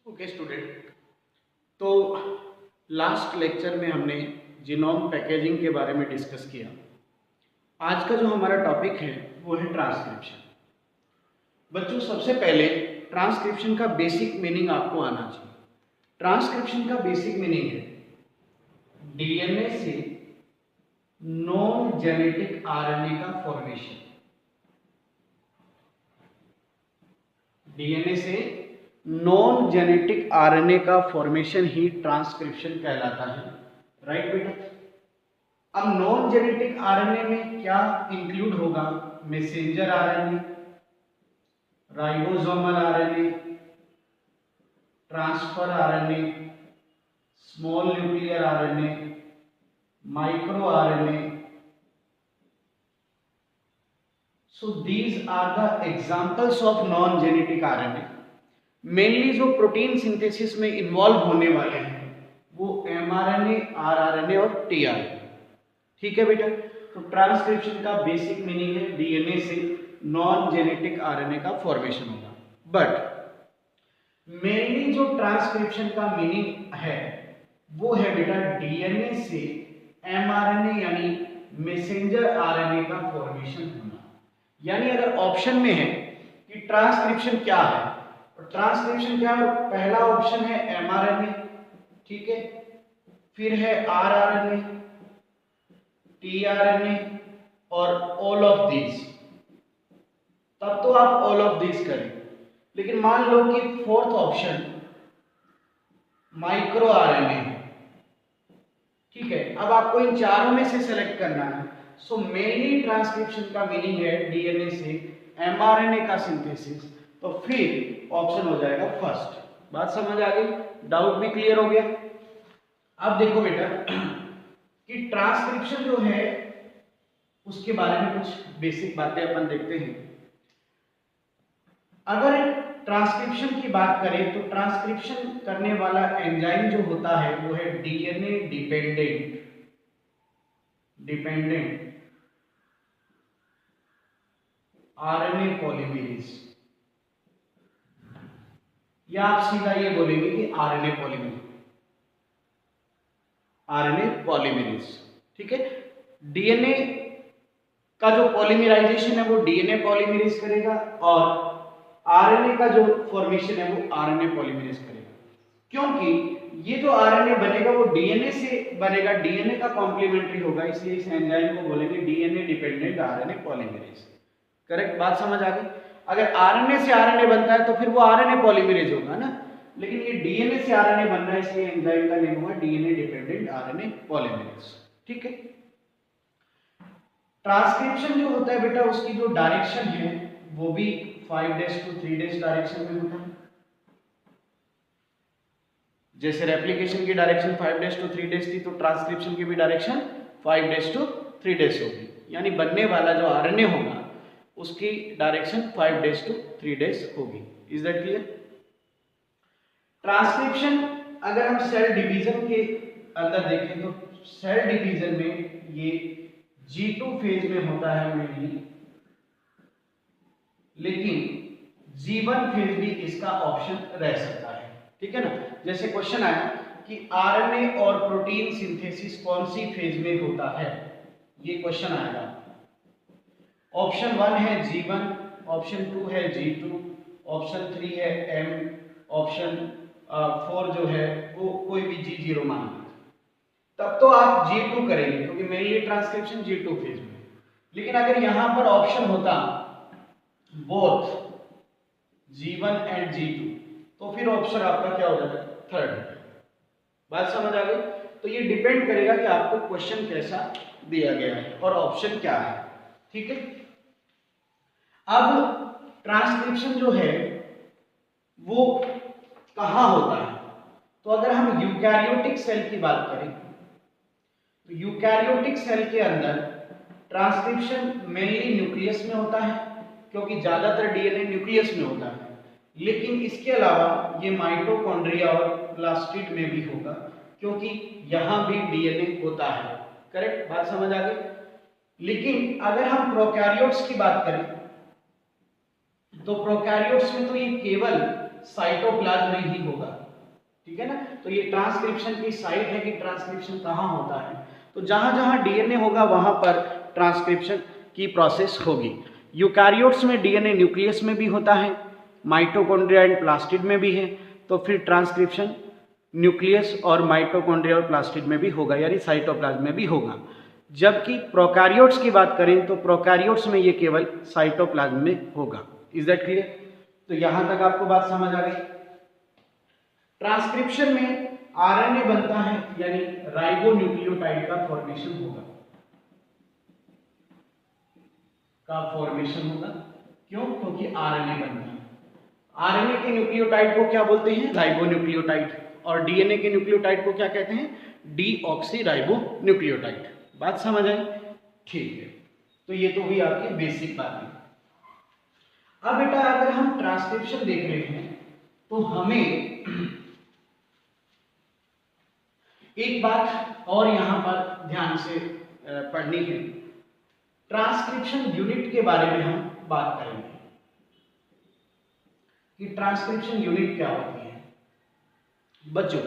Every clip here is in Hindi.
ओके स्टूडेंट, तो लास्ट लेक्चर में हमने जीनोम पैकेजिंग के बारे में डिस्कस किया। आज का जो हमारा टॉपिक है वो है ट्रांसक्रिप्शन। बच्चों, सबसे पहले ट्रांसक्रिप्शन का बेसिक मीनिंग आपको आना चाहिए। ट्रांसक्रिप्शन का बेसिक मीनिंग है डीएनए से नॉन जेनेटिक आरएनए का फॉर्मेशन। डीएनए से नॉन जेनेटिक आरएनए का फॉर्मेशन ही ट्रांसक्रिप्शन कहलाता है। राइट बेटा? अब नॉन जेनेटिक आरएनए में क्या इंक्लूड होगा? Messenger RNA, ribosomal RNA, transfer RNA, small nuclear RNA, micro RNA. So these are the examples of non genetic RNA. Mainly जो प्रोटीन सिंथेसिस में इन्वॉल्व होने वाले हैं वो एमआरएनए, आरआरएनए और टीआरएनए। ठीक है बेटा? तो ट्रांसक्रिप्शन का बेसिक मीनिंग है डीएनए से नॉन जेनेटिक आरएनए का फॉर्मेशन होगा। बट मेनली जो ट्रांसक्रिप्शन का मीनिंग है वो है बेटा डीएनए से एमआरएनए यानी मैसेंजर आरएनए का फॉर्मेशन होना। यानी अगर ऑप्शन में है कि ट्रांसक्रिप्शन क्या है, ट्रांसक्रिप्शन क्या है? पहला ऑप्शन है एमआरएनए, ठीक है, फिर है आरआरएनए, टीआरएनए और ऑल ऑफ दीज, तब तो आप ऑल ऑफ दीज करें। लेकिन मान लो कि फोर्थ ऑप्शन माइक्रो आरएनए है, ठीक है, अब आपको इन चारों में से सेलेक्ट करना है। सो मेनली ट्रांसक्रिप्शन का मीनिंग है डीएनए से एमआरएनए का सिंथेसिस, तो फिर ऑप्शन हो जाएगा फर्स्ट। बात समझ आ गई? डाउट भी क्लियर हो गया? अब देखो बेटा कि ट्रांसक्रिप्शन जो है उसके बारे में कुछ बेसिक बातें अपन देखते हैं। अगर ट्रांसक्रिप्शन की बात करें तो ट्रांसक्रिप्शन करने वाला एंजाइम जो होता है वो है डीएनए डिपेंडेंट आरएनए पॉलीमरेज, या आप सीधा ये बोलेंगे कि आरएनए पॉलीमरेज। ठीक है? डीएनए का जो पॉलीमराइजेशन है वो डीएनए पॉलीमरेज करेगा और आरएनए का जो फॉर्मेशन है वो आरएनए पॉलीमरेज करेगा। क्योंकि ये जो आरएनए बनेगा वो डीएनए से बनेगा, डीएनए का कॉम्प्लीमेंट्री होगा, इसलिए इस एंजाइम को बोलेंगे DNA dependent RNA polymerase. Correct? बात समझ आ गई? अगर आरएनए से आरएनए बनता है तो फिर वो आरएनए पॉलीमरेज होगा ना, लेकिन ये डीएनए से आरएनए बन रहा है इसलिए एंजाइम का नेम हुआ डीएनए डिपेंडेंट आरएनए पॉलीमरेज। ठीक है? ट्रांसक्रिप्शन जो होता है बेटा उसकी जो डायरेक्शन है वो भी 5' to 3' डायरेक्शन में होता है। जैसे रेप्लिकेशन की डायरेक्शन 5' to 3' थी तो ट्रांसक्रिप्शन की भी डायरेक्शन 5' to 3' होगी। यानी बनने वाला जो आरएनए होगा उसकी डायरेक्शन 5' to 3' होगी। Is that clear? ट्रांसक्रिप्शन अगर हम सेल डिवीजन के अंदर देखें तो सेल डिवीजन में ये G2 फेज में होता है मेनली, लेकिन G1 फेज भी इसका ऑप्शन रह सकता है। ठीक है ना? जैसे क्वेश्चन आया कि आरएनए और प्रोटीन सिंथेसिस कौन सी फेज में होता है, ये क्वेश्चन आएगा। ऑप्शन 1 है G1, ऑप्शन 2 है G2, ऑप्शन 3 है M, ऑप्शन 4 जो है वो कोई भी G0 मान लीजिए, तब तो आप G2 करेंगे क्योंकि मेनली ट्रांसक्रिप्शन G2 फेज में। लेकिन अगर यहां पर ऑप्शन होता बोथ G1 एंड G2 तो फिर ऑप्शन आपका क्या हो जाएगा? थर्ड। बात समझ आ गई? तो ये डिपेंड करेगा कि आपको क्वेश्चन कैसा दिया गया है और ऑप्शन क्या है। ठीक है? अब ट्रांसक्रिप्शन जो है वो कहां होता है? तो अगर हम यूकैरियोटिक सेल की बात करें तो यूकैरियोटिक सेल के अंदर ट्रांसक्रिप्शन मेनली न्यूक्लियस में होता है क्योंकि ज्यादातर डीएनए न्यूक्लियस में होता है, लेकिन इसके अलावा ये माइटोकॉन्ड्रिया और प्लास्टिड में भी होगा क्योंकि यहां भी डीएनए होता है। करेक्ट? बात समझ आ गई? लेकिन अगर हम प्रोकैरियोट्स की बात करें तो प्रोकैरियोट्स में तो ये केवल साइटोप्लाज्म में ही होगा, ठीक है ना। तो ये ट्रांसक्रिप्शन की साइट है कि ट्रांसक्रिप्शन कहाँ होता है, तो जहां जहां डीएनए होगा वहां पर ट्रांसक्रिप्शन की प्रोसेस होगी। यूकैरियोट्स में डीएनए न्यूक्लियस में भी होता है, माइटोकॉन्ड्रिया एंड प्लास्टिड में भी है, तो फिर ट्रांसक्रिप्शन न्यूक्लियस और माइटोकॉन्ड्रिया और प्लास्टिड में भी होगा, यानी साइटोप्लाज्म में भी होगा। जबकि प्रोकैरियोट्स की बात करें तो प्रोकैरियोट्स में ये केवल साइटोप्लाज्म में होगा। Is that clear? तो यहां तक आपको बात समझ आ गई। ट्रांसक्रिप्शन में आरएनए बनता है, यानी राइबोन्यूक्लियोटाइड का फॉर्मेशन होगा, क्यों? क्योंकि आरएनए बनता है। आरएनए के न्यूक्लियोटाइड को क्या बोलते हैं? राइबोन्यूक्लियोटाइड। और डीएनए के न्यूक्लियोटाइड को क्या कहते हैं? डीऑक्सीराइबोन्यूक्लियोटाइड। बात समझ आई? ठीक है, तो ये तो हुई आपकी बेसिक बातें। अब बेटा अगर हम ट्रांसक्रिप्शन देख रहे हैं तो हमें एक बात और यहां पर ध्यान से पढ़नी है। ट्रांसक्रिप्शन यूनिट के बारे में हम बात करेंगे कि ट्रांसक्रिप्शन यूनिट क्या होती है। बच्चों,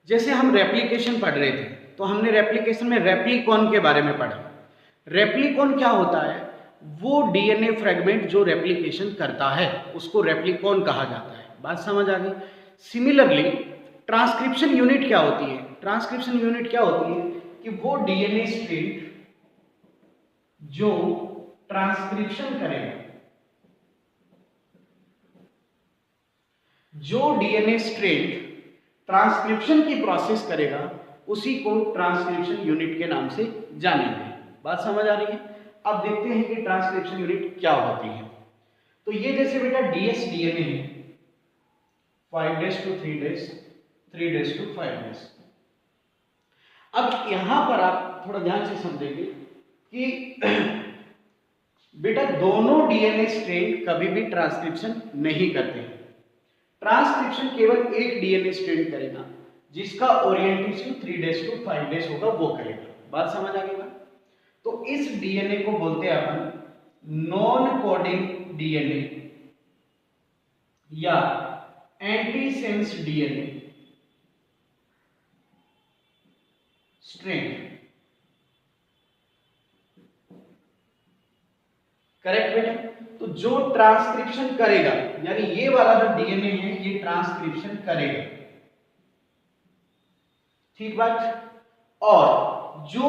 जैसे हम रेप्लिकेशन पढ़ रहे थे तो हमने रेप्लिकेशन में रेप्लिकॉन के बारे में पढ़ा। रेप्लिकॉन क्या होता है? वो डीएनए फ्रेगमेंट जो रेप्लिकेशन करता है उसको रेप्लिकॉन कहा जाता है। बात समझ आ गई? सिमिलरली ट्रांसक्रिप्शन यूनिट क्या होती है? ट्रांसक्रिप्शन यूनिट क्या होती है कि वो डीएनए स्ट्रैंड जो ट्रांसक्रिप्शन करेगा, जो डीएनए स्ट्रैंड ट्रांसक्रिप्शन की प्रोसेस करेगा उसी को ट्रांसक्रिप्शन यूनिट के नाम से जानेंगे। बात समझ आ रही है? अब देखते हैं कि ट्रांसक्रिप्शन यूनिट क्या होती है। तो ये जैसे बेटा डीएस डीएनए है, 5 days to 3 days, 3 days to 5 days। अब यहां पर आप थोड़ा ध्यान से समझेंगे कि बेटा दोनों डीएनए स्ट्रैंड कभी भी ट्रांसक्रिप्शन नहीं करते हैं। ट्रांसक्रिप्शन केवल एक डीएनए स्ट्रैंड करेगा जिसका ओरिएंटेशन 3 days to 5 days होगा, वो करेगा। बात समझ आ गई ना? तो इस डीएनए को बोलते हैं अपन नॉन कोडिंग डीएनए या एंटीसेंस डीएनए स्ट्रैंड। करेक्ट बेटा? तो जो ट्रांसक्रिप्शन करेगा, यानी ये वाला जो डीएनए है ये ट्रांसक्रिप्शन करेगा, ठीक बात। और जो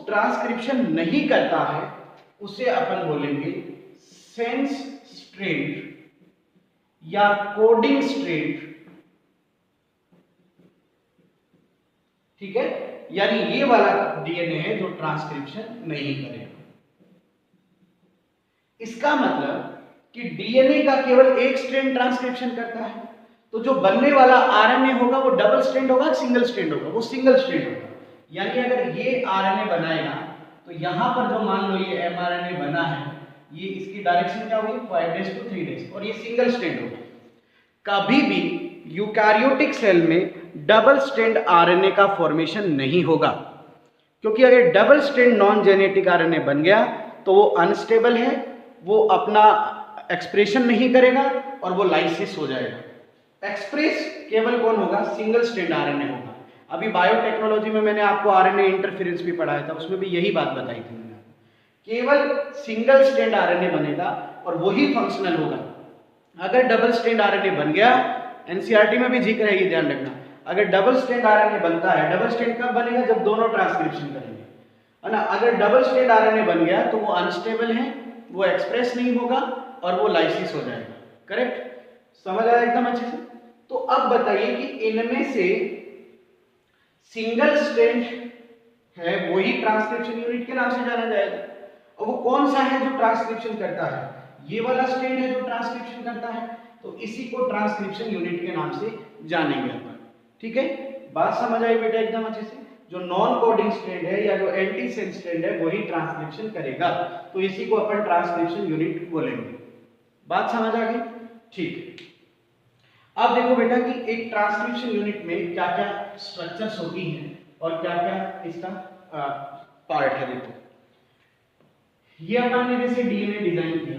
ट्रांसक्रिप्शन नहीं करता है उसे अपन बोलेंगे सेंस स्ट्रैंड या कोडिंग स्ट्रैंड, ठीक है। यानी ये वाला डीएनए है जो ट्रांसक्रिप्शन नहीं करेगा। इसका मतलब कि डीएनए का केवल एक स्ट्रैंड ट्रांसक्रिप्शन करता है, तो जो बनने वाला आरएनए होगा वो डबल स्ट्रैंड होगा, सिंगल स्ट्रैंड होगा? वो सिंगल स्ट्रैंड होगा। यानी अगर ये आरएनए बनाएगा तो यहां पर जो मान लो ये एमआरएनए बना है, ये इसकी डायरेक्शन क्या होगी? 5 days to 3 days, और ये सिंगल स्ट्रैंड होगा। कभी भी यूकैरियोटिक सेल में डबल स्ट्रैंड आरएनए का फॉर्मेशन नहीं होगा, क्योंकि अगर double strand non genetic RNA बन गया तो वो अनस्टेबल है, वो अपना एक्सप्रेशन नहीं करेगा और वो लाइसिस हो जाएगा। एक्सप्रेस केवल कौन होगा? सिंगल स्ट्रैंड आरएनए होगा। अभी बायोटेक्नोलॉजी में मैंने आपको आरएनए इंटरफेरेंस भी पढ़ाया था, उसमें भी यही बात बताई थी मैंने। केवल सिंगल स्ट्रैंड आरएनए बनेगा और वही फंक्शनल होगा। अगर डबल स्ट्रैंड आरएनए बन गया, एनसीईआरटी में भी जिक्र है, ये ध्यान रखना, अगर डबल स्ट्रैंड आरएनए बनता है, डबल स्ट्रैंड कब बनेगा? जब दोनों ट्रांसक्रिप्शन करेंगे, है ना। अगर डबल स्ट्रैंड आरएनए बन गया तो वो अनस्टेबल है, वो एक्सप्रेस नहीं होगा और वो लाइसिस हो जाएगा। करेक्ट? समझ आया एकदम अच्छे से? तो अब बताइए कि इनमें से सिंगल स्ट्रैंड है वही ट्रांसक्रिप्शन यूनिट के नाम से जाना जाएगा, और वो कौन सा है जो ट्रांसक्रिप्शन करता है? ये वाला स्ट्रैंड है जो ट्रांसक्रिप्शन करता है, तो इसी को ट्रांसक्रिप्शन यूनिट के नाम से जानेंगे अपन। ठीक है, बात समझ आई बेटा एकदम अच्छे से? जो नॉन कोडिंग स्ट्रैंड है या जो एंटी सेंस स्ट्रैंड है वही ट्रांसक्रिप्शन करेगा, तो इसी को अपन ट्रांसक्रिप्शन यूनिट बोलेंगे। बात समझ आ गई? ठीक है। अब देखो बेटा कि एक ट्रांसक्रिप्शन यूनिट में क्या क्या स्ट्रक्चर्स होती हैं और क्या क्या इसका पार्ट है। देखो ये अपन ने जैसे डीएनए डिजाइन किया,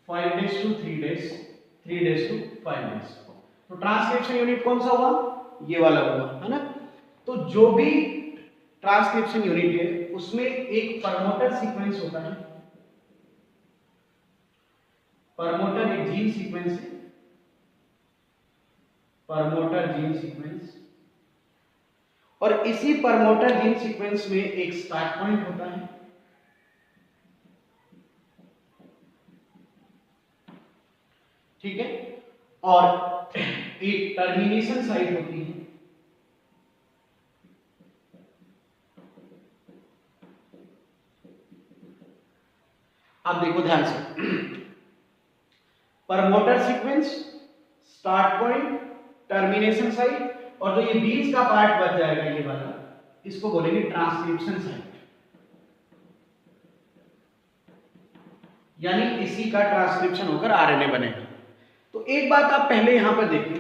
5 days to 3 days, 3 days to 5 days। तो ट्रांसक्रिप्शन यूनिट कौन सा हुआ? ये वाला हुआ, है ना। तो जो भी ट्रांसक्रिप्शन यूनिट है उसमें एक प्रमोटर सीक्वेंस होता है। प्रमोटर एक जीन सीक्वेंस है, प्रमोटर जीन सीक्वेंस, और इसी प्रमोटर जीन सीक्वेंस में एक स्टार्ट पॉइंट होता है, ठीक है, और एक टर्मिनेशन साइट होती है। अब देखो ध्यान से, promoter sequence, start point, termination site, और जो ये बीच का पार्ट बच जाएगा ये वाला, इसको बोलेंगे ट्रांसक्रिप्शन साइट, यानी इसी का ट्रांसक्रिप्शन होकर आरएनए बनेगा। तो एक बात आप पहले यहां पर देखिए,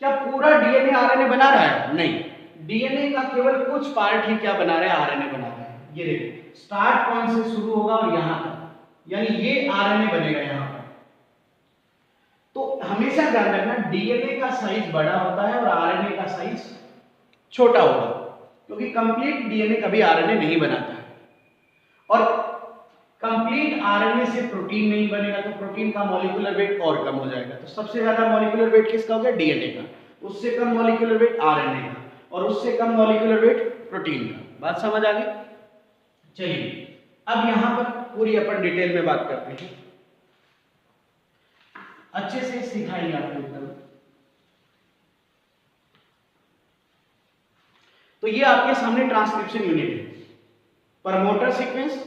क्या पूरा डीएनए आरएनए बना रहा है? नहीं, डीएनए का केवल कुछ पार्ट ही क्या बना रहा है? आरएनए बना रहा है। ये देखो, स्टार्ट पॉइंट से शुरू होगा और यहां तक, यानी ये आरएनए बनेगा यहां पर। तो हमेशा ध्यान रखना, डीएनए का साइज बड़ा होता है और आरएनए का साइज छोटा होगा, क्योंकि कंप्लीट डीएनए कभी आरएनए नहीं बनाता है, और कंप्लीट आरएनए से प्रोटीन नहीं बनेगा, तो प्रोटीन का मॉलिक्यूलर वेट और कम हो जाएगा। तो सबसे ज्यादा मॉलिक्यूलर वेट किसका हो गया? डीएनए का। उससे कम मॉलिक्यूलर वेट आरएनए का, और उससे कम मॉलिक्यूलर वेट प्रोटीन का। बात समझ आ गई? चलिए अब यहां पर पूरी अपन डिटेल में बात करते हैं, अच्छे से सिखाएंगे आपको एकदम। तो ये आपके सामने ट्रांसक्रिप्शन यूनिट है, प्रमोटर सीक्वेंस।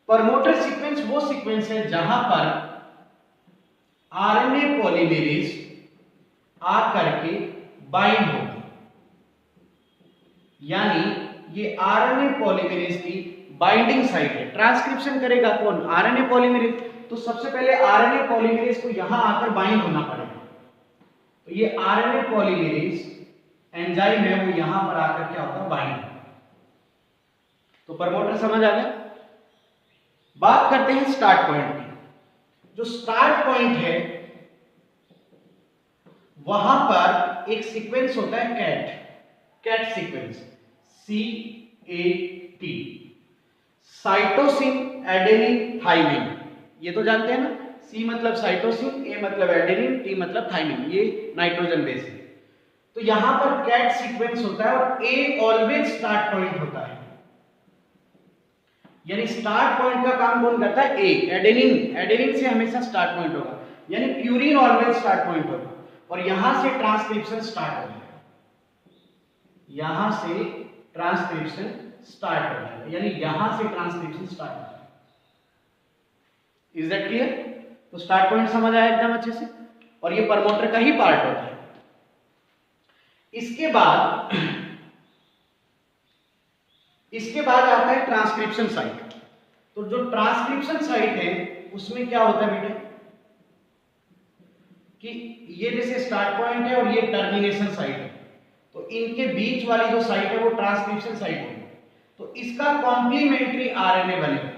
प्रमोटर सीक्वेंस वो सीक्वेंस है जहां पर आरएनए पॉलीमेरेज आकर के बाइंड होगी, यानी ये आरएनए पॉलीमेरेज की बाइंडिंग साइट है। ट्रांसक्रिप्शन करेगा कौन? RNA polymerase. तो सबसे पहले आरएनए पॉलीमेरेज को यहां आकर बाइंड होना पड़ेगा। तो ये आरएनए पॉलीमेरेज एंजाइम है, वो यहां पर आकर क्या होगा? बाइंड। तो प्रमोटर समझ आ गया। बात करते हैं स्टार्ट पॉइंट की। जो स्टार्ट पॉइंट है वहां पर एक सीक्वेंस होता है cat sequence, CAT, cytosine, adenine, thymine. ये तो जानते हैं ना, C मतलब साइटोसिन, A मतलब एडेनिन, T मतलब थाइमिन, ये नाइट्रोजन बेस है। तो यहां पर कैट सीक्वेंस होता है और A ऑलवेज स्टार्ट पॉइंट होता है, यानी स्टार्ट पॉइंट का काम कौन करता है? ए, एडेनिन। एडेनिन से हमेशा स्टार्ट पॉइंट होगा, यानी प्यूरिन ऑलवेज स्टार्ट पॉइंट होगा, और यहां से ट्रांसक्रिप्शन स्टार्ट हो जाएगा, यहां से ट्रांसक्रिप्शन स्टार्ट हो जाएगा, यानी यहां से ट्रांसक्रिप्शन स्टार्ट हो जाएगा। Is that clear? तो स्टार्ट पॉइंट समझ आया एकदम अच्छे से, और ये प्रमोटर का ही पार्ट होता है। इसके बाद आता है ट्रांसक्रिप्शन साइट। तो जो ट्रांसक्रिप्शन साइट है उसमें क्या होता है बेटा, कि ये जैसे स्टार्ट पॉइंट है और ये टर्मिनेशन साइट है, तो इनके बीच वाली जो साइट है वो ट्रांसक्रिप्शन साइट है। तो इसका कॉम्प्लीमेंट्री आरएनए बनेगा।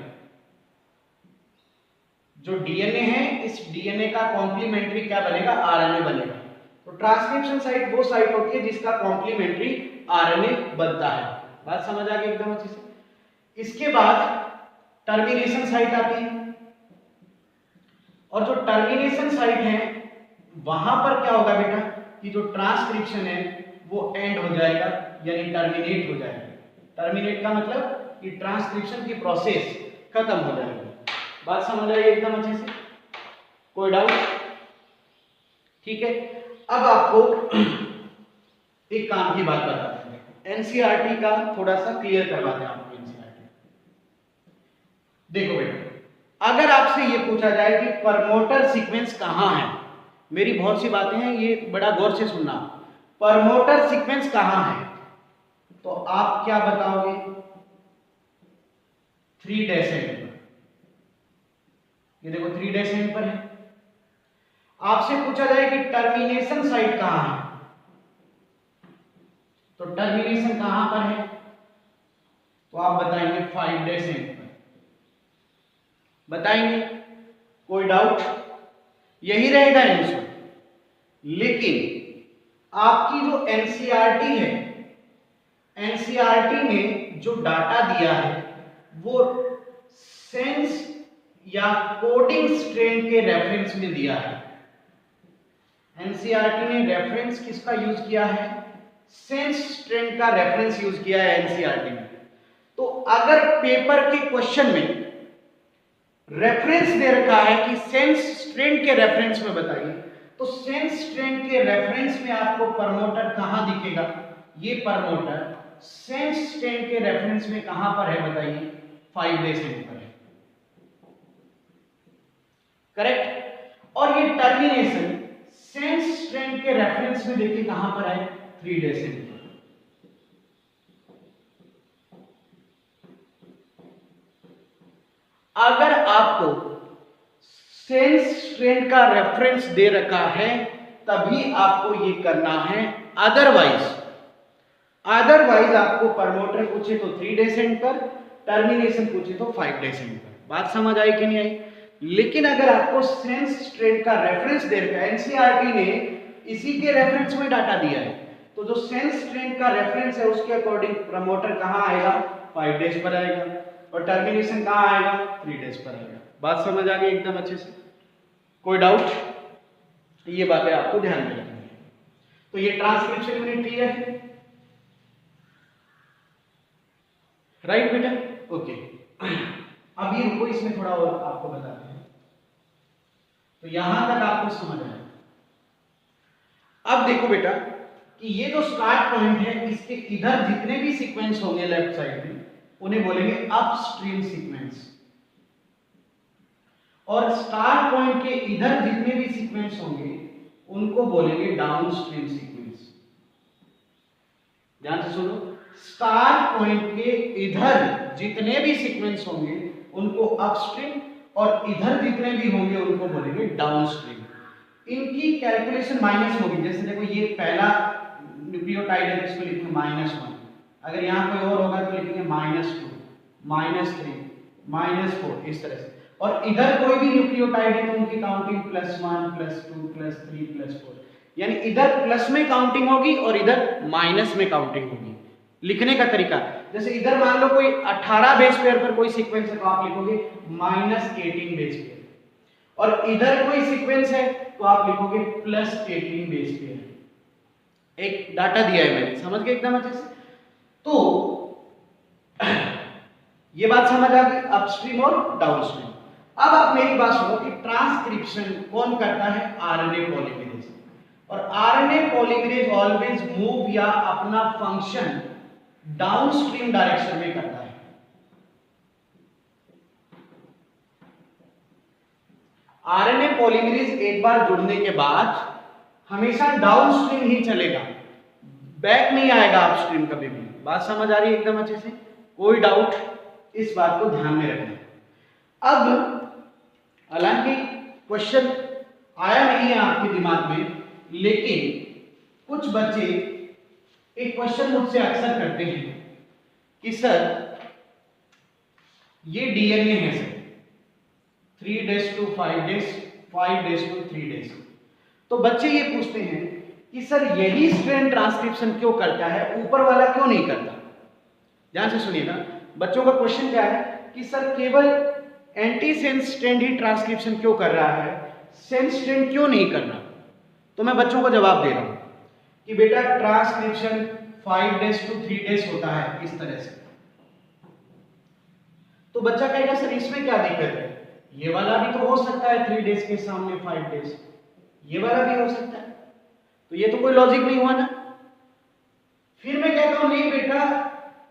जो डीएनए है, इस डीएनए का कॉम्प्लीमेंट्री क्या बनेगा? आरएनए बनेगा। तो ट्रांसक्रिप्शन साइट वो साइट होती है जिसका कॉम्प्लीमेंट्री आरएनए बनता है। बात समझ आ गई एकदम अच्छे से। इसके बाद टर्मिनेशन साइट आती है, और जो टर्मिनेशन साइट है वहां पर क्या होगा बेटा, कि जो ट्रांसक्रिप्शन है वो एंड हो जाएगा, यानी टर्मिनेट हो जाएगा। टर्मिनेट का मतलब कि ट्रांसक्रिप्शन की प्रोसेस खत्म हो जाएगी। बात समझ आई एकदम अच्छे से? कोई डाउट? ठीक है, अब आपको एक काम की बात बताते हैं, एनसीईआरटी का थोड़ा सा क्लियर करवाते हैं आपको। एनसीईआरटी देखो बेटा, अगर आपसे ये पूछा जाए कि प्रमोटर सीक्वेंस कहां है, मेरी बहुत सी बातें हैं, ये बड़ा गौर से सुनना। प्रमोटर सीक्वेंस कहां है, तो आप क्या बताओगे? 3' एंड पर। ये देखो 3' एंड पर है। आपसे पूछा जाए कि टर्मिनेशन साइट कहां है, तो टर्मिनेशन कहां पर है, तो आप बताएंगे 5' एंड पर बताएंगे। कोई डाउट? यही रहेगा आंसर। लेकिन आपकी जो एनसीईआरटी है, एनसीईआरटी ने जो डाटा दिया है वो सेंस या कोडिंग स्ट्रेन के रेफरेंस में दिया है। एनसीईआरटी ने रेफरेंस किसका यूज किया है? सेंस स्ट्रेन का रेफरेंस यूज किया है एनसीईआरटी ने। तो अगर पेपर के क्वेश्चन में रेफरेंस दे रखा है कि सेंस स्ट्रेन के रेफरेंस में बताइए, तो सेंस स्ट्रेन के रेफरेंस में आपको प्रमोटर कहां दिखेगा? ये प्रमोटर सेंस स्ट्रेन के रेफरेंस में कहां पर है बताइए? 5 डेसिमल पर है, करेक्ट। और ये टर्मिनेशन सेंस स्ट्रेन के रेफरेंस में देखिए कहां पर है? 3 डेसिमल पर। अगर आपको सेंस स्ट्रेन का रेफरेंस दे रखा है तभी आपको ये करना है, अदरवाइज आपको प्रमोटर पूछे तो 3 डेसिमल पर, टर्मिनेशन पूछे तो 5 डेसिमल पर। बात समझ आई कि नहीं आई? लेकिन अगर आपको सेंस स्ट्रेन का रेफरेंस दे रखा है, एनसीईआरटी ने इसी के रेफरेंस में डाटा दिया है, तो जो सेंस स्ट्रेन का रेफरेंस है उसके अकॉर्डिंग प्रमोटर कहां आएगा? 5 डेज पर आएगा, और टर्मिनेशन कहां आएगा? 3 डेज पर आएगा। बात समझ आ गई एकदम अच्छे से? कोई डाउट? ये बातें आपको ध्यान में रखनी है। तो ये ट्रांसक्रिप्शन यूनिट क्लियर है, राइट बेटा? ओके, अब ये रुको, इसमें थोड़ा और आपको बताते हैं। तो यहां तक आपको समझ आया। अब देखो बेटा कि ये जो स्टार्ट पॉइंट है, इसके इधर जितने भी सीक्वेंस होंगे लेफ्ट साइड में उन्हें बोलेंगे अपस्ट्रीम सीक्वेंस, और स्टार्ट पॉइंट के इधर जितने भी सीक्वेंस होंगे उनको बोलेंगे डाउनस्ट्रीम सीक्वेंस। ध्यान से सुनो, स्टार्ट पॉइंट के इधर जितने भी सीक्वेंस होंगे उनको अपस्ट्रीम, और इधर जितने भी होंगे उनको बोलेंगे डाउनस्ट्रीम। इनकी कैलकुलेशन माइनस होगी। जैसे देखो ये पहला न्यूक्लियोटाइड है, इसको लिखेंगे -1, अगर यहाँ कोई और होगा तो लिखेंगे -2, -3, -4, इस तरह से। और इधर कोई भी न्यूक्लियोटाइड है तो उनकी काउंटिंग +1, +2, +3, +4, यानी इधर प्लस में काउंटिंग होगी और इधर माइनस में काउंटिंग होगी। लिखने का तरीका, जैसे इधर मान लो कोई 18 बेस पेयर पर कोई सीक्वेंस है तो आप लिखोगे -18 बेस पेयर, और इधर कोई सीक्वेंस है तो आप लिखोगे +18 बेस पेयर। एक डाटा दिया है मैंने, समझ गए एकदम अच्छे से? तो ये बात समझ आ गई अपस्ट्रीम और डाउनस्ट्रीम। अब आप मेरी बात सुनो कि ट्रांसक्रिप्शन कौन करता है? RNA polymerase. और आरएनए पॉलीमरेज ऑलवेज मूव या अपना फंक्शन डाउनस्ट्रीम डायरेक्शन में करता है। आरएनए पॉलीमरेज एक बार जुड़ने के बाद हमेशा डाउनस्ट्रीम ही चलेगा, बैक नहीं आएगा अपस्ट्रीम कभी भी। बात समझ आ रही है एकदम अच्छे से? कोई डाउट? इस बात को ध्यान में रखना। अब हालांकि क्वेश्चन आया नहीं है आपके दिमाग में, लेकिन कुछ बच्चे एक क्वेश्चन मुझसे अक्सर करते हैं कि सर ये डीएनए है sir, 3 days to 5 days, 5 days to 3 days। तो बच्चे ये पूछते हैं कि सर यही स्ट्रैंड ट्रांसक्रिप्शन क्यों करता है, ऊपर वाला क्यों नहीं करता? ध्यान से सुनिएगा, बच्चों का क्वेश्चन क्या है कि सर केवल एंटी सेंस स्ट्रैंड ही ट्रांसक्रिप्शन क्यों कर रहा है, सेंस स्ट्रैंड क्यों नहीं कर रहा? तो मैं बच्चों को जवाब दे रहा हूं कि बेटा ट्रांसक्रिप्शन 5 days to 3 days होता है इस तरह से। तो बच्चा कहेगा सर इसमें क्या दिक्कत है, ये वाला भी तो हो सकता है 3 days के सामने 5 days, ये वाला भी हो सकता है, तो ये तो कोई लॉजिक नहीं हुआ ना। फिर मैं कहता हूं नहीं बेटा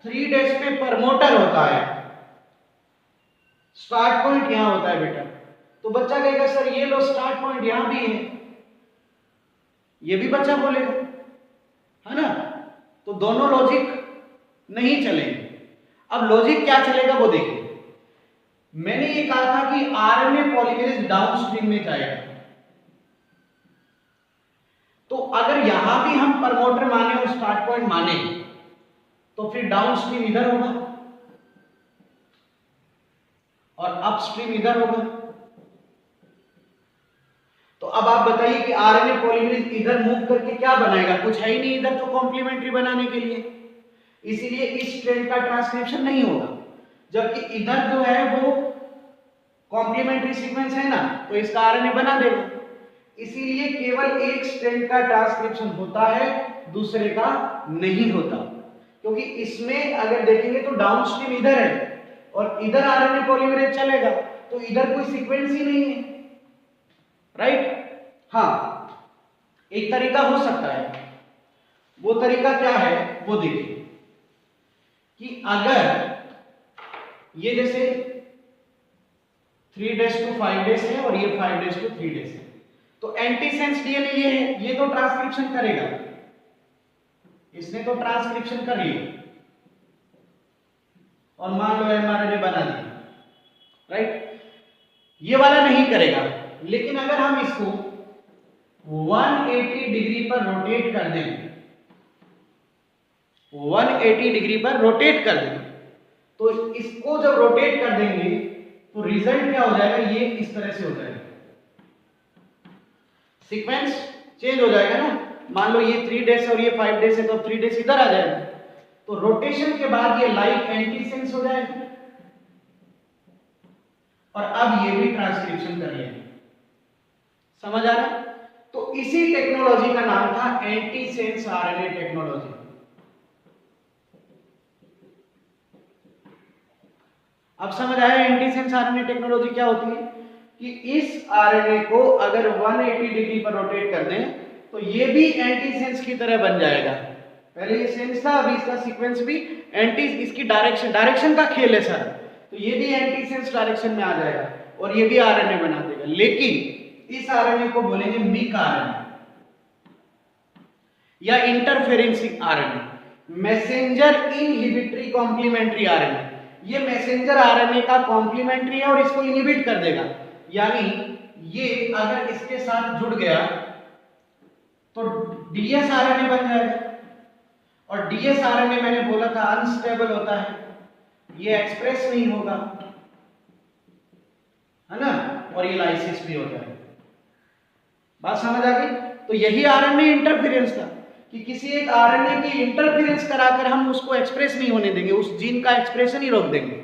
3 days पे प्रमोटर होता है, स्टार्ट पॉइंट यहां होता है बेटा। तो बच्चा कहेगा सर ये लो स्टार्ट पॉइंट यहां भी है, ये भी बच्चा बोलेगा, है ना? तो दोनों लॉजिक नहीं चलेंगे। अब लॉजिक क्या चलेगा वो देखिए। मैंने ये कहा था कि आरएनए पॉलीमरेज डाउनस्ट्रीम में जाएगा, तो अगर यहां भी हम प्रमोटर माने और स्टार्ट पॉइंट माने तो फिर डाउनस्ट्रीम इधर होगा और अपस्ट्रीम इधर होगा। तो अब आप बताइए कि आरएनए पॉलीमरेज इधर मूव करके क्या बनाएगा, कुछ है ही नहीं इधर तो कॉम्प्लीमेंट्री बनाने के लिए, इसीलिए इस स्ट्रैंड का ट्रांसक्रिप्शन नहीं होगा। जबकि इधर जो है वो कॉम्प्लीमेंट्री सीक्वेंस है ना, तो इसका आरएनए बना देगा। इसीलिए केवल एक स्ट्रैंड का ट्रांसक्रिप्शन होता है, दूसरे का नहीं होता, क्योंकि इसमें अगर देखेंगे तो डाउनस्ट्रीम इधर है और इधर आरएनए पॉलीमरेज चलेगा, तो इधर कोई सीक्वेंस ही नहीं है, राइट। हाँ, एक तरीका हो सकता है, वो तरीका क्या है वो देखिए कि अगर ये जैसे 3-5' है और ये 5-3' है, तो एंटीसेंस डीएनए ये है, ये तो ट्रांसक्रिप्शन करेगा, इसने तो ट्रांसक्रिप्शन कर लिया और मान लो एमआरएनए बना दिया, राइट। ये वाला नहीं करेगा, लेकिन अगर हम इसको 180 डिग्री पर रोटेट कर दें, 180 डिग्री पर रोटेट कर दें, तो इसको जब रोटेट कर देंगे तो रिजल्ट क्या हो जाएगा, ये इस तरह से हो जाएगा, सीक्वेंस चेंज हो जाएगा ना। मान लो ये 3' और ये 5' है, तो 3' इधर आ जाएगा, तो रोटेशन के बाद ये लाइक एंटीसेंस हो जाएगा और अब ये भी ट्रांसक्रिप्शन कर लेंगे। समझ आ रहा है? तो इसी टेक्नोलॉजी का नाम था एंटीसेंस आरएनए टेक्नोलॉजी। अब समझ आया एंटीसेंस आरएनए टेक्नोलॉजी क्या होती है कि इस आरएनए को अगर 180 डिग्री पर रोटेट कर दें तो ये भी एंटीसेंस की तरह बन जाएगा। पहले ये सेंस था, अभी इसका सीक्वेंस भी एंटी, इसकी डायरेक्शन का खेल है सर, तो ये भी एंटीसेंस डायरेक्शन में आ जाएगा और ये भी आरएनए बना देगा। लेकिन इस आरएनए को बोलेंगे मिक आरएनए या interferencing RNA, messenger inhibitory complementary RNA. ये मैसेंजर आरएनए का कॉम्प्लीमेंट्री है और इसको इनहिबिट कर देगा, यानी ये अगर इसके साथ जुड़ गया तो डीएस आरएनए बन जाएगा, और डीएस आरएनए मैंने बोला था अनस्टेबल होता है, ये एक्सप्रेस नहीं होगा, है ना, और ये लाइसिस भी होता है। बात समझ आ गई? तो यही आरएनए इंटरफेरेंस था कि किसी एक आरएनए की इंटरफेरेंस कराकर हम उसको एक्सप्रेस नहीं होने देंगे, उस जीन का एक्सप्रेशन ही रोक देंगे।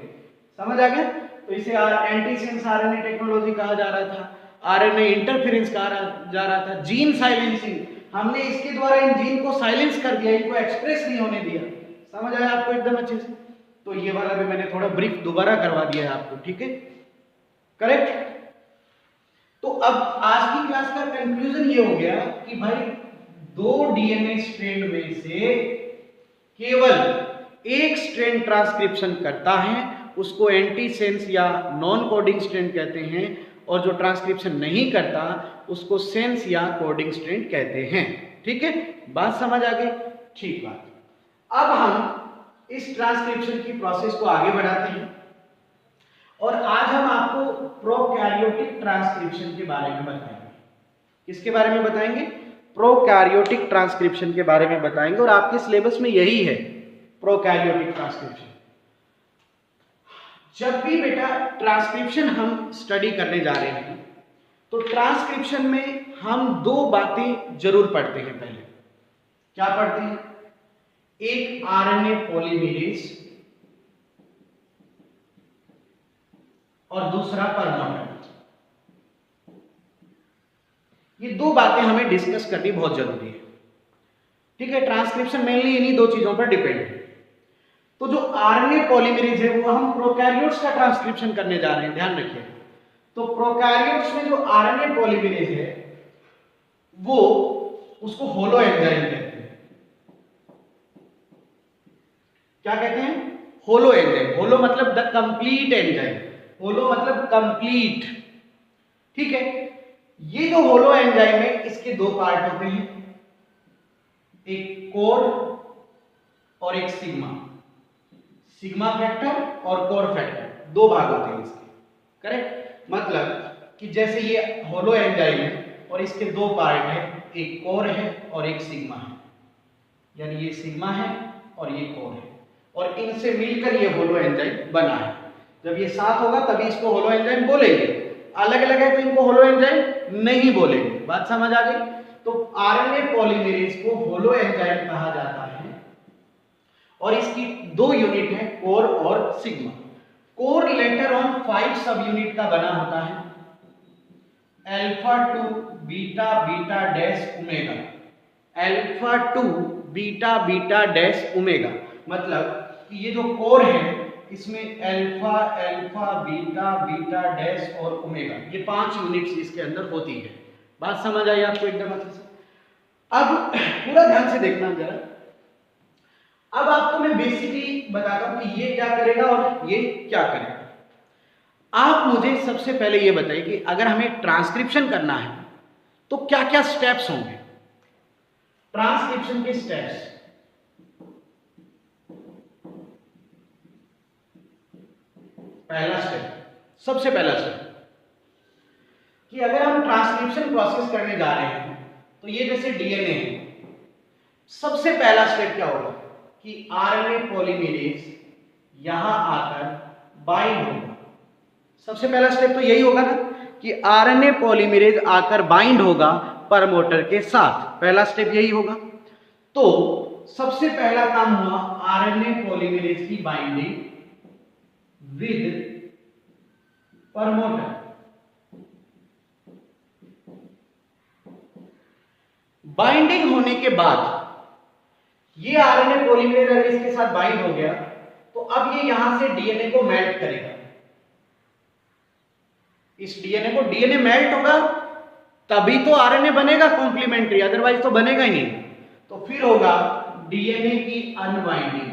समझ आ गया? तो इसे एंटीसेंस आरएनए टेक्नोलॉजी कहा जा रहा था, आरएनए इंटरफेरेंस कहा जा रहा था, जीन साइलेंसिंग, हमने इसके द्वारा इन जीन को साइलेंस कर दिया, इनको एक्सप्रेस नहीं होने दिया। समझ आया आपको एकदम अच्छे से? तो ये वाला भी मैंने थोड़ा ब्रीफ दोबारा करवा दिया है आपको, ठीक है, करेक्ट। तो अब आज की क्लास का कंक्लूजन ये हो गया कि भाई दो डीएनए स्ट्रैंड में से केवल एक स्ट्रैंड ट्रांसक्रिप्शन करता है, उसको एंटीसेंस या नॉन कोडिंग स्ट्रैंड कहते हैं, और जो ट्रांसक्रिप्शन नहीं करता उसको सेंस या कोडिंग स्ट्रैंड कहते हैं। ठीक है, बात समझ आ गई? ठीक बात। अब हम इस ट्रांसक्रिप्शन की प्रोसेस को आगे बढ़ाते हैं और आज हम आपको प्रोकैरियोटिक ट्रांसक्रिप्शन के बारे में बताएंगे। किसके बारे में बताएंगे? प्रोकैरियोटिक ट्रांसक्रिप्शन के बारे में बताएंगे, और आपके सिलेबस में यही है प्रोकैरियोटिक ट्रांसक्रिप्शन। जब भी बेटा ट्रांसक्रिप्शन हम स्टडी करने जा रहे हैं तो ट्रांसक्रिप्शन में हम दो बातें जरूर पढ़ते हैं। पहले क्या पढ़ते हैं? एक आरएनए पॉलीमरेज और दूसरा प्रमोटर। ये दो बातें हमें डिस्कस करनी बहुत जरूरी है। ठीक है, ट्रांसक्रिप्शन मेनली इन्हीं दो चीजों पर डिपेंड है। तो जो आरएनए पॉलीमरेज है वो हम प्रोकैरियोट्स का ट्रांसक्रिप्शन करने जा रहे हैं, ध्यान रखिए। तो प्रोकैरियोट्स में जो आरएनए पॉलीमरेज है वो उसको होलो एंजाइम कहते हैं। क्या कहते हैं? Holo enzyme. होलो मतलब द कंप्लीट एंजाइम, होलो मतलब कंप्लीट। ठीक है, ये जो होलो एंजाइम है इसके दो पार्ट होते हैं, एक कोर और एक सिग्मा। सिग्मा फैक्टर और कोर फैक्टर दो भाग होते हैं इसके, करेक्ट। मतलब कि जैसे ये होलो एंजाइम है और इसके दो पार्ट है, एक कोर है और एक सिग्मा है, यानी ये सिग्मा है और ये कोर है, और इनसे मिलकर ये होलो एंजाइम बना है। जब ये साथ होगा तभी इसको होलो एंजाइम बोलेंगे, अलग अलग है तो इनको होलो एंजाइम नहीं बोलेंगे। बात समझ आ गई? तो आरएनए पॉलीमरेज को होलो एंजाइम कहा जाता है और इसकी दो यूनिट है, कोर और सिग्मा। कोर लेटर ऑन 5 सब यूनिट का बना होता है, alpha 2 beta beta dash omega, alpha 2 beta beta dash omega. मतलब कि ये जो कोर है इसमें alpha alpha beta beta dash और ओमेगा, ये 5 यूनिट्स इसके अंदर होती है। बात समझ आई आपको एकदम अच्छे से? अब पूरा ध्यान से देखना जरा। अब आपको मैं बेसिकली बताता हूं कि ये क्या करेगा और ये क्या करेगा। आप मुझे सबसे पहले ये बताइए कि अगर हमें ट्रांसक्रिप्शन करना है तो क्या क्या स्टेप्स होंगे? ट्रांसक्रिप्शन के स्टेप्स, पहला स्टेप, सबसे पहला स्टेप कि अगर हम ट्रांसक्रिप्शन प्रोसेस करने जा रहे हैं तो ये जैसे डीएनए है, सबसे पहला स्टेप क्या होगा कि आरएनए पॉलीमरेज यहां आकर बाइंड होगा। सबसे पहला स्टेप तो यही होगा ना कि आरएनए पॉलीमरेज आकर बाइंड होगा प्रमोटर के साथ, पहला स्टेप यही होगा। तो सबसे पहला काम हुआ आरएनए पॉलीमरेज की बाइंडिंग विद प्रमोटर। बाइंडिंग होने के बाद ये आरएनए पॉलीमरेज अगर इसके साथ बाइंड हो गया तो अब ये यहां से डीएनए को मेल्ट करेगा। इस डीएनए को, डीएनए मेल्ट होगा तभी तो आरएनए बनेगा कॉम्प्लीमेंट्री, अदरवाइज तो बनेगा ही नहीं। तो फिर होगा डीएनए की अनबाइंडिंग,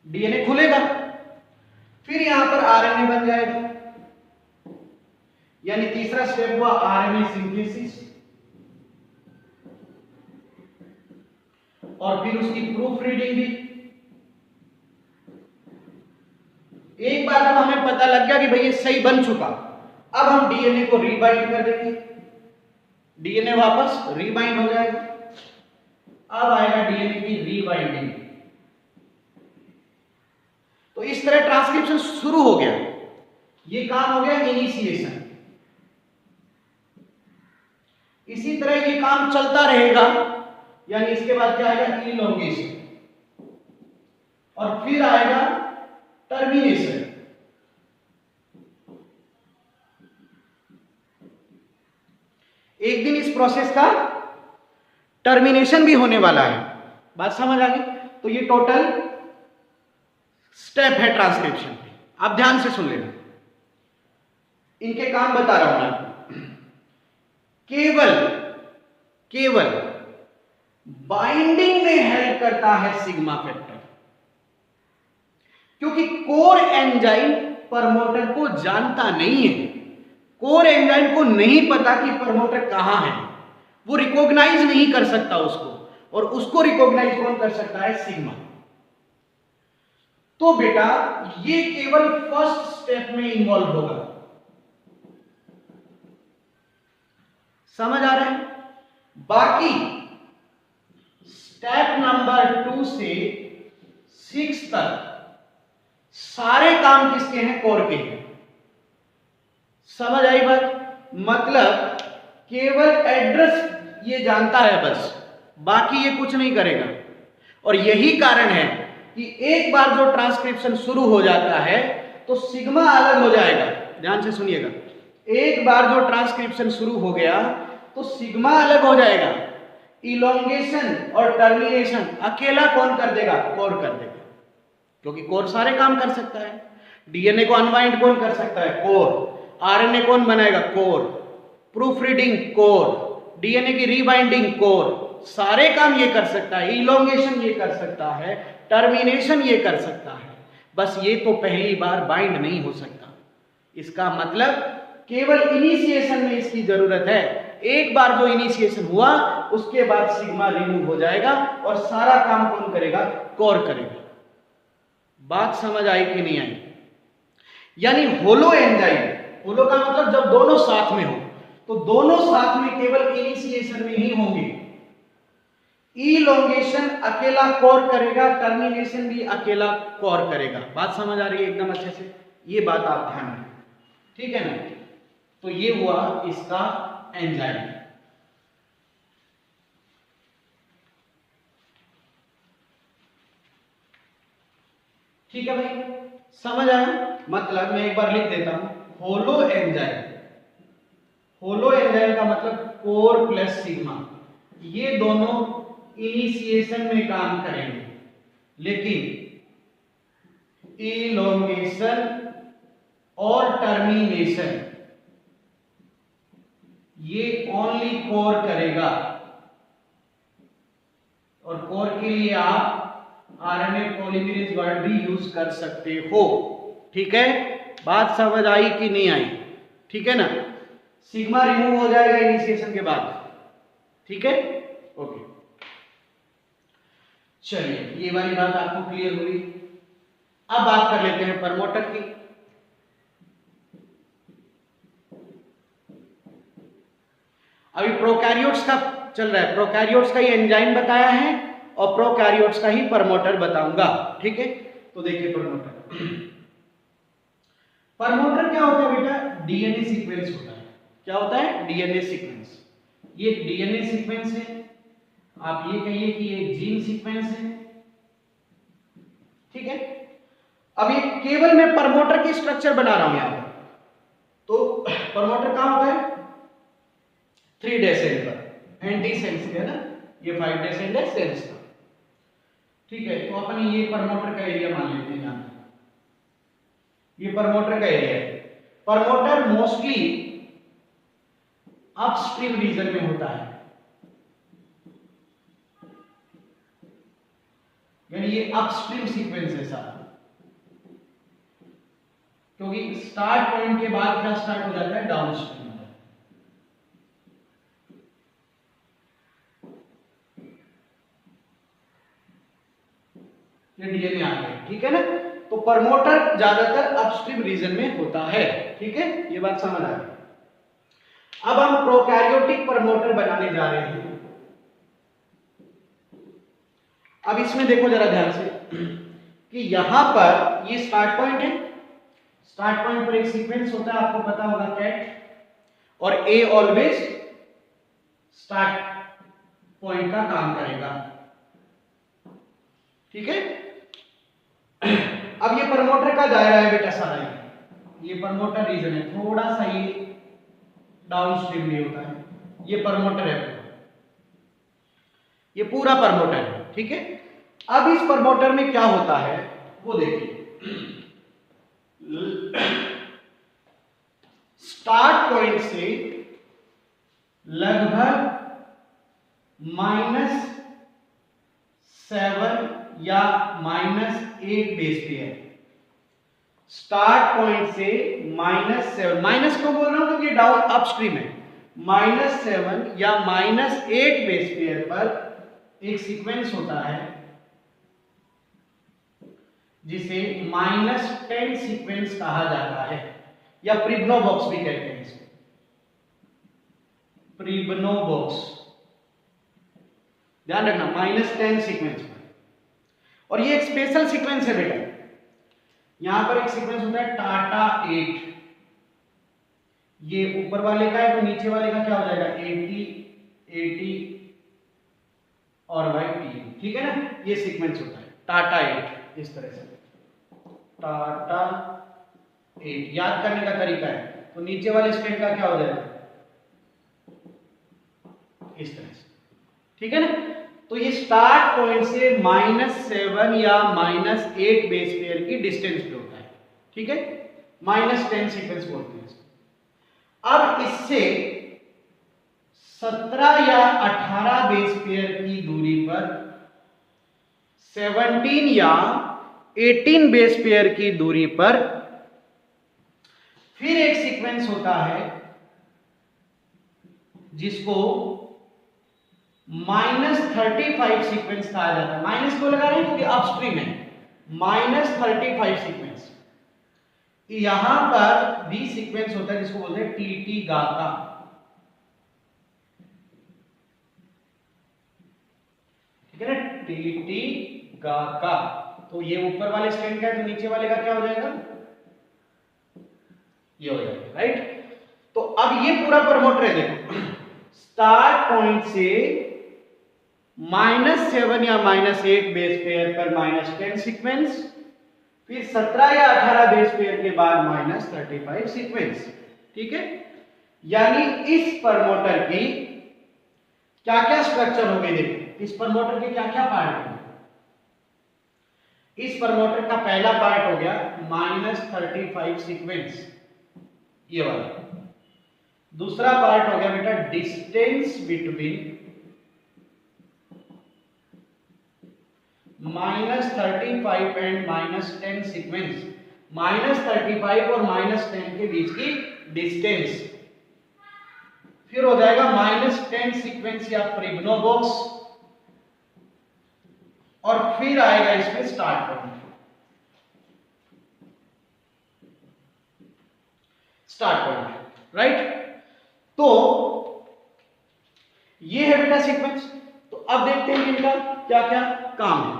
डीएनए खुलेगा, फिर यहां पर आरएनए बन जाएगा। यानी तीसरा स्टेप हुआ आरएनए सिंथेसिस और फिर उसकी प्रूफ रीडिंग भी। एक बार जब हमें पता लग गया कि भाई ये सही बन चुका, अब हम डीएनए को रीबाइंड कर देंगे, डीएनए वापस रीबाइंड हो जाएगा। अब आएगा डीएनए की रीबाइंडिंग। तो इस तरह ट्रांसक्रिप्शन शुरू हो गया, ये काम हो गया इनिशिएशन। इसी तरह ये काम चलता रहेगा, यानी इसके बाद क्या आएगा इलोंगेशन और फिर आएगा टर्मिनेशन। एक दिन इस प्रोसेस का टर्मिनेशन भी होने वाला है। बात समझ आ गई? तो ये टोटल स्टेप है ट्रांसक्रिप्शन के। आप ध्यान से सुन लेना, इनके काम बता रहा हूं मैं। केवल बाइंडिंग में हेल्प करता है सिग्मा फैक्टर, क्योंकि कोर एंजाइम प्रमोटर को जानता नहीं है। कोर एंजाइम को नहीं पता कि प्रमोटर कहां है, वो रिकॉग्नाइज नहीं कर सकता उसको, और उसको रिकॉग्नाइज कौन कर सकता है? सिग्मा। तो बेटा ये केवल फर्स्ट स्टेप में इन्वॉल्व होगा। समझ आ रहा है? बाकी स्टेप नंबर 2 से 6 तक सारे काम किसके हैं? कोर के हैं। समझ आई बात? मतलब केवल एड्रेस ये जानता है बस, बाकी ये कुछ नहीं करेगा। और यही कारण है कि एक बार जो ट्रांसक्रिप्शन शुरू हो जाता है तो सिग्मा अलग हो जाएगा। ध्यान से सुनिएगा, एक बार जो ट्रांसक्रिप्शन शुरू हो गया तो सिग्मा अलग हो जाएगा। इलोंगेशन और टर्मिनेशन अकेला कौन कर देगा? कोर कर देगा, क्योंकि कोर सारे काम कर सकता है। डीएनए को अनवाइंड कौन कर सकता है? कोर। आरएनए कौन बनाएगा? Core. Proof reading core, DNA की रीबाइंडिंग कोर, सारे काम ये कर सकता है। इलोंगेशन ये कर सकता है, टर्मिनेशन ये कर सकता है। बस ये तो पहली बार बाइंड नहीं हो सकता। इसका मतलब केवल इनिशिएशन में इसकी जरूरत है। एक बार जो इनिशिएशन हुआ उसके बाद सिग्मा रिमूव हो जाएगा और सारा काम कौन करेगा? कोर करेगा। बात समझ आई कि नहीं आई? यानी होलो एंजाइम, होलो का मतलब जब दोनों साथ में हो, तो दोनों साथ में केवल इनिशिएशन में ही होंगे। इलोंगेशन अकेला कोर करेगा, टर्मिनेशन भी अकेला कोर करेगा। बात समझ आ रही है एकदम अच्छे से? ये बात आप ध्यान रखें, ठीक है ना? तो ये हुआ इसका एंजाइम। ठीक है भाई, समझ आया? मतलब मैं एक बार लिख देता हूं, होलो एंजाइम। होलो एंजाइम का मतलब कोर प्लस सिग्मा, ये दोनों इनिशिएशन में काम करेंगे, लेकिन इलोंगेशन और टर्मिनेशन ये ओनली कोर करेगा। और कोर के लिए आप आरएनए पॉलीमरेज वर्ड भी यूज कर सकते हो। ठीक है, बात समझ आई कि नहीं आई? ठीक है ना, सिग्मा रिमूव हो जाएगा इनिशिएशन के बाद। ठीक है, ओके, चलिए ये वाली बात आपको क्लियर हुई। अब बात कर लेते हैं प्रमोटर की। अभी प्रोकैरियोट्स का चल रहा है, प्रोकैरियोट्स का ही एंजाइम बताया है और प्रोकैरियोट्स का ही प्रमोटर बताऊंगा। ठीक है, तो देखिए प्रमोटर क्या होता है बेटा? डीएनए सीक्वेंस होता है। क्या होता है? DNA sequence. ये डीएनए सीक्वेंस है, आप ये कहिए कि ये जीन सीक्वेंस है। ठीक है, अब ये केवल मैं प्रमोटर की स्ट्रक्चर बना रहा हूं यहां पर। तो प्रमोटर कहां होता है? 3 डेज एंड पर, एंटी सेल्स है ना, ये 5 डेज एंड है सेल्स का। ठीक है, तो अपन ये प्रमोटर का एरिया मान लेते हैं। यहां ये प्रमोटर का एरिया है। प्रमोटर मोस्टली अपस्ट्रीम रीजन में होता है, यानी ये अपस्ट्रीम सीक्वेंस है सारा, क्योंकि स्टार्ट पॉइंट के बाद क्या स्टार्ट हो जाता है? डाउनस्ट्रीम। ये डीएनए आ गया। ठीक है ना, तो प्रमोटर ज्यादातर अपस्ट्रीम रीजन में होता है। ठीक है, ये बात समझ आ गई। अब हम प्रोकैरियोटिक प्रमोटर बनाने जा रहे हैं। अब इसमें देखो जरा ध्यान से कि यहां पर ये स्टार्ट पॉइंट है। स्टार्ट पॉइंट पर एक सीक्वेंस होता है, आपको पता होगा कैट, और ए ऑलवेज स्टार्ट पॉइंट का काम करेगा। ठीक है, अब ये प्रमोटर का दायरा है बेटा सारा, ये प्रमोटर रीजन है, थोड़ा सा ये डाउनस्ट्रीम में होता है। ये प्रमोटर है, ये पूरा प्रमोटर है। ठीक है, अब इस प्रमोटर में क्या होता है वो देखिए। स्टार्ट पॉइंट से लगभग -7 या -8 बेस पेयर। स्टार्ट पॉइंट से -7, माइनस क्यों बोल रहा हूं? क्योंकि डाउन अपस्ट्रीम है। -7 या -8 बेस पेयर पर एक सीक्वेंस होता है जिसे -10 सीक्वेंस कहा जाता है, या प्रिब्नो बॉक्स भी कहते हैं इसको, प्रिब्नो बॉक्स। ध्यान रखना, -10 सीक्वेंस पर। और ये एक स्पेशल सीक्वेंस है बेटा। यहां पर एक सीक्वेंस होता है टाटा 8, ये ऊपर वाले का है, तो नीचे वाले का क्या हो जाएगा? 80 80 और भाई टी। ठीक है ना, ये सीक्वेंस होता है टाटा 8, इस तरह से टाटा 8। याद करने का तरीका है, तो नीचे वाले स्ट्रैंड का क्या हो जाएगा? इस तरह से। ठीक है ना, तो ये स्टार्ट पॉइंट से -7 या -8 बेस पेयर की डिस्टेंस पे होता है। ठीक है, -10 सीक्वेंस बोलते हैं इसको। अब इससे 17 या 18 बेस पेयर की दूरी पर 17 या 18 बेस पेयर की दूरी पर फिर एक सीक्वेंस होता है जिसको -35 सीक्वेंस कहा जाता है। माइनस क्यों लगा रहे हैं? क्योंकि अपस्ट्रीम है। -35 सीक्वेंस, यहां पर भी सीक्वेंस होता है जिसको बोलते हैं टीटी गाका। ठीक है ना, टीटी गाका। तो ये ऊपर वाले स्ट्रैंड का है, तो नीचे वाले का क्या हो जाएगा? ये हो जाएगा, राइट। तो अब ये पूरा प्रमोटर है, देखो स्टार्ट पॉइंट से -7 या -8 बेस पेयर पर -10 सीक्वेंस, फिर 17 या 18 बेस पेयर के बाद -35 सीक्वेंस। ठीक है, यानी इस प्रमोटर की क्या क्या स्ट्रक्चर हो गए, देखो इस प्रमोटर के क्या क्या पार्ट हो गए। इस प्रमोटर का पहला पार्ट हो गया -35 सीक्वेंस, ये वाला। दूसरा पार्ट हो गया बेटा डिस्टेंस बिटवीन -35 एंड -10 सीक्वेंस, -35 और -10 के बीच की डिस्टेंस। फिर हो जाएगा -10 सीक्वेंस या प्रिग्नो बॉक्स, और फिर आएगा इसमें start point. Start point, right. तो ये है बेटा सीक्वेंस। तो अब देखते हैं इनका क्या क्या काम है।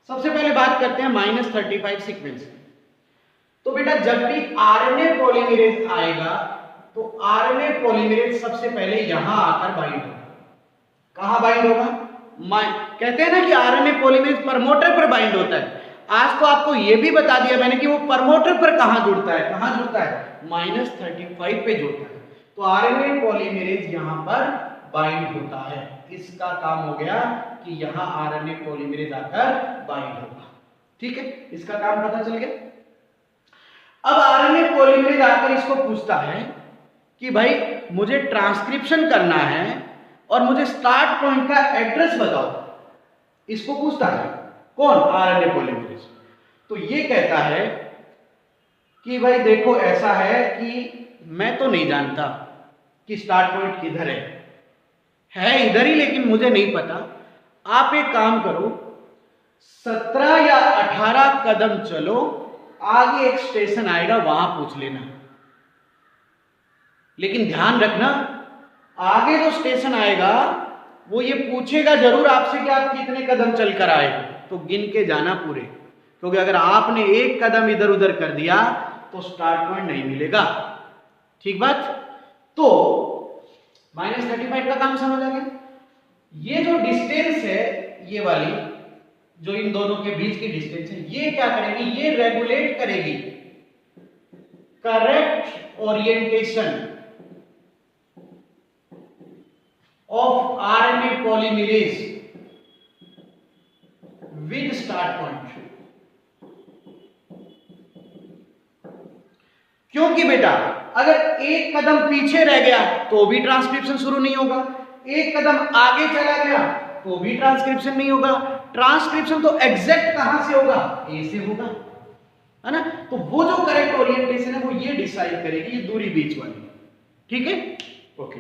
सबसे पहले बात करते हैं -35 सीक्वेंस। तो बेटा जब भी आरएनए पॉलीमरेज आएगा तो आरएनए पॉलीमरेज सबसे पहले यहां आकर बाइंड होगा। कहां बाइंड होगा? कहते हैं ना कि आरएनए पॉलीमरेज प्रमोटर पर बाइंड होता है। आज तो आपको यह भी बता दिया मैंने कि वो प्रमोटर पर कहां जुड़ता है, कहां जुड़ता है? -35 पे जुड़ता है। तो आरएनए पॉलीमरेज यहां पर बाइंड होता है। इसका काम हो गया कि यहां आरएनए पॉलीमरेज आकर बाइंड होगा। ठीक है, इसका काम पता चल गया। अब आरएनए पॉलीमरेज आकर इसको पूछता है कि भाई मुझे ट्रांसक्रिप्शन करना है और मुझे स्टार्ट पॉइंट का एड्रेस बताओ। इसको पूछता है कौन? RNA polymerase. तो ये कहता है कि भाई देखो ऐसा है कि मैं तो नहीं जानता कि स्टार्ट पॉइंट किधर है इधर ही, लेकिन मुझे नहीं पता। आप एक काम करो, 17 या 18 कदम चलो, आगे एक स्टेशन आएगा वहां पूछ लेना। लेकिन ध्यान रखना, आगे जो स्टेशन आएगा वो ये पूछेगा जरूर आपसे कि आप कितने कदम चलकर आए, तो गिन के जाना पूरे, क्योंकि अगर आपने एक कदम इधर उधर कर दिया तो स्टार्ट पॉइंट नहीं मिलेगा। ठीक बात। तो -35 का काम समझ आ गया। ये जो डिस्टेंस है, ये वाली जो इन दोनों के बीच की डिस्टेंस है, ये क्या करेगी? ये रेगुलेट करेगी correct orientation of RNA polymerase with start point. क्योंकि बेटा अगर एक कदम पीछे रह गया तो भी ट्रांसक्रिप्शन शुरू नहीं होगा, एक कदम आगे चला गया तो भी ट्रांसक्रिप्शन नहीं होगा। ट्रांसक्रिप्शन तो एग्जैक्ट कहां से होगा? ए से होगा, है ना। तो वो जो करेक्ट ओरिएंटेशन है वो ये डिसाइड करेगी, ये दूरी बीच वाली। ठीक है, ओके।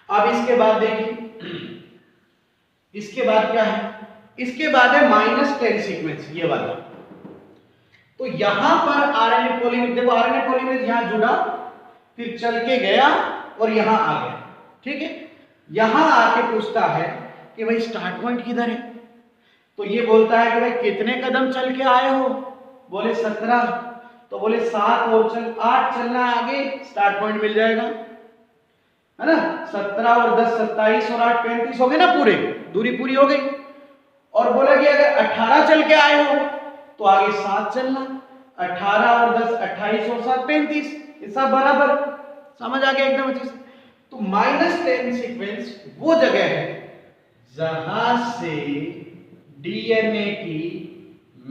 अब इसके बाद देखिए, इसके बाद क्या है? इसके बाद है -10 सीक्वेंस, ये वाला। तो यहां पर आरएनए पॉलीमरेज, देखो आरएनए पॉलीमरेज यहां जुड़ा, फिर चल के गया और यहां आ गया। ठीक है, यहां आके पूछता है कि भाई स्टार्ट पॉइंट किधर है? तो ये बोलता है कि भाई कितने कदम चल के आए हो? बोले 17। तो बोले 7 और 8 चलना आगे, स्टार्ट पॉइंट मिल जाएगा, है ना। 17 और 10 27 और 8 35 हो गए ना, पूरे दूरी पूरी हो गई। और बोला कि अगर 18 चल के आए हो तो आगे 7 चलना, 18 और 10 28 और 7 35, ये सब बराबर। समझ आ गया एकदम अच्छे से। तो -10 सीक्वेंस वो जगह है जहां से डीएनए की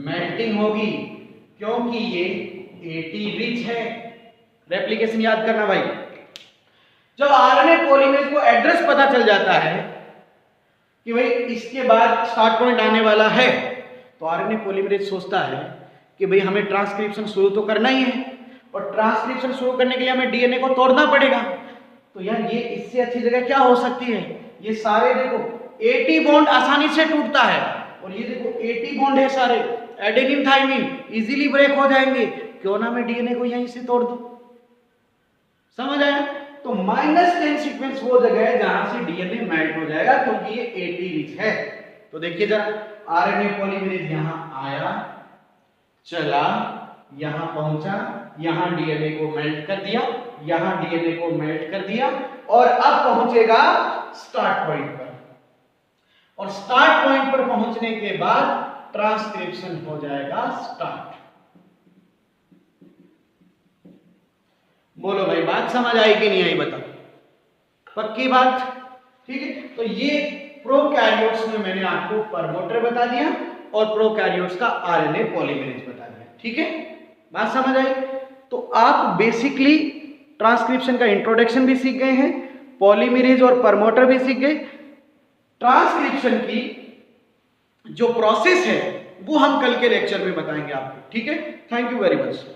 मेल्टिंग होगी, क्योंकि ये एटी रिच है। रेप्लिकेशन याद करना भाई। जब आरएनए पॉलीमरेज को एड्रेस पता चल जाता है कि भाई इसके बाद स्टार्ट पॉइंट आने वाला है, तो आरएनए पॉलीमरेज सोचता है कि भाई हमें ट्रांसक्रिप्शन शुरू तो करना ही है, और ट्रांसक्रिप्शन शुरू करने के लिए हमें डीएनए को तोड़ना पड़ेगा। तो यार ये इससे अच्छी जगह क्या हो सकती है? ये सारे देखो 80 बॉन्ड आसानी से टूटता है, और ये देखो 80 बॉन्ड है सारे, एडेनिन थाइमिन इजीली ब्रेक हो जाएंगे, क्यों ना मैं डीएनए को यहीं से तोड़ दूं। समझ आया? तो -10 सीक्वेंस वो जगह है जहां से डीएनए मेल्ट हो जाएगा, क्योंकि ये 80 रिच है। तो देखिए जरा, आरएनए पॉलीमरेज यहां आया, चला, यहां पहुंचा, यहां डीएनए को मेल्ट कर दिया, यहां डीएनए को मेल्ट कर दिया, और अब पहुंचेगा स्टार्ट पॉइंट पर, और स्टार्ट पॉइंट पर पहुंचने के बाद ट्रांसक्रिप्शन हो जाएगा स्टार्ट। बोलो भाई, बात समझ आई कि नहीं आई, बताओ, पक्की बात? ठीक है, तो ये प्रोकैरियोट्स में मैंने आपको प्रमोटर बता दिया और प्रोकैरियोट्स का आरएनए पॉलीमरेज बता दिया। ठीक है, बात समझ आई? तो आप बेसिकली ट्रांसक्रिप्शन का इंट्रोडक्शन भी सीख गए हैं, पॉलीमरेज और प्रमोटर भी सीख गए। ट्रांसक्रिप्शन की जो प्रोसेस है वो हम कल के लेक्चर में बताएंगे आपको। ठीक है, थैंक यू वेरी मच।